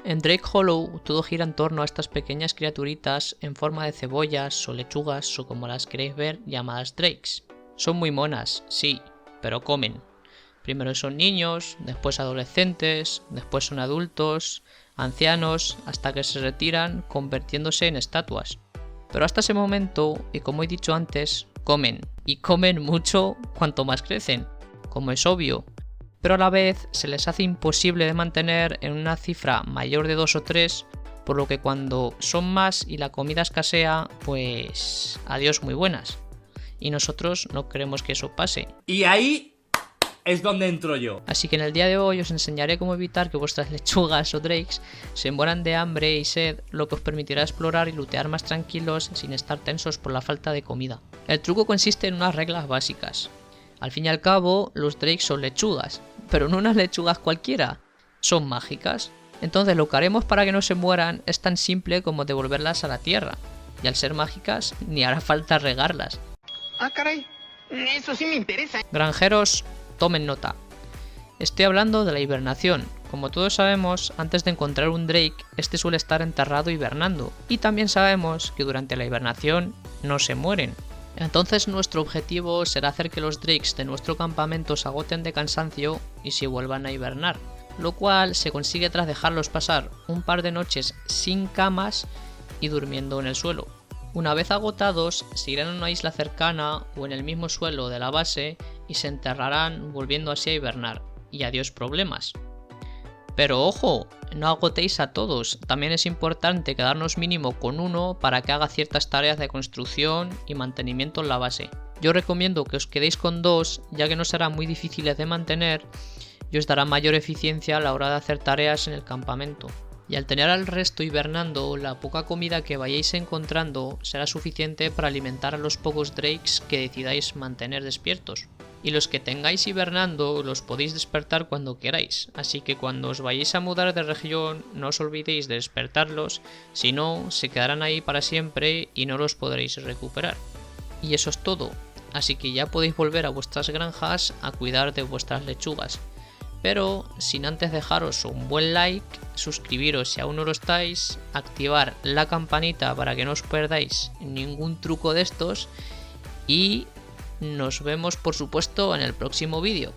En Drake Hollow todo gira en torno a estas pequeñas criaturitas en forma de cebollas o lechugas o como las queréis ver llamadas drakes. Son muy monas, sí, pero comen. Primero son niños, después adolescentes, después son adultos, ancianos, hasta que se retiran convirtiéndose en estatuas. Pero hasta ese momento, y como he dicho antes, comen, y comen mucho cuanto más crecen, como es obvio. Pero a la vez se les hace imposible de mantener en una cifra mayor de 2 o 3, por lo que cuando son más y la comida escasea, pues adiós muy buenas. Y nosotros no queremos que eso pase. Y ahí es donde entro yo. Así que en el día de hoy os enseñaré cómo evitar que vuestras lechugas o drakes se mueran de hambre y sed, lo que os permitirá explorar y lootear más tranquilos sin estar tensos por la falta de comida. El truco consiste en unas reglas básicas. Al fin y al cabo, los drakes son lechugas, pero no unas lechugas cualquiera, son mágicas. Entonces lo que haremos para que no se mueran es tan simple como devolverlas a la tierra, y al ser mágicas ni hará falta regarlas. Ah, caray, eso sí me interesa. Granjeros, tomen nota. Estoy hablando de la hibernación. Como todos sabemos, antes de encontrar un drake, este suele estar enterrado hibernando, y también sabemos que durante la hibernación no se mueren. Entonces nuestro objetivo será hacer que los drakes de nuestro campamento se agoten de cansancio y se vuelvan a hibernar, lo cual se consigue tras dejarlos pasar un par de noches sin camas y durmiendo en el suelo. Una vez agotados, se irán a una isla cercana o en el mismo suelo de la base y se enterrarán, volviendo así a hibernar, y adiós problemas. Pero ojo, no agotéis a todos, también es importante quedarnos mínimo con uno para que haga ciertas tareas de construcción y mantenimiento en la base. Yo recomiendo que os quedéis con 2, ya que no serán muy difíciles de mantener y os dará mayor eficiencia a la hora de hacer tareas en el campamento. Y al tener al resto hibernando, la poca comida que vayáis encontrando será suficiente para alimentar a los pocos drakes que decidáis mantener despiertos. Y los que tengáis hibernando los podéis despertar cuando queráis, así que cuando os vayáis a mudar de región no os olvidéis de despertarlos, si no se quedarán ahí para siempre y no los podréis recuperar. Y eso es todo, así que ya podéis volver a vuestras granjas a cuidar de vuestras lechugas. Pero sin antes dejaros un buen like, suscribiros si aún no lo estáis, activar la campanita para que no os perdáis ningún truco de estos y nos vemos por supuesto en el próximo vídeo.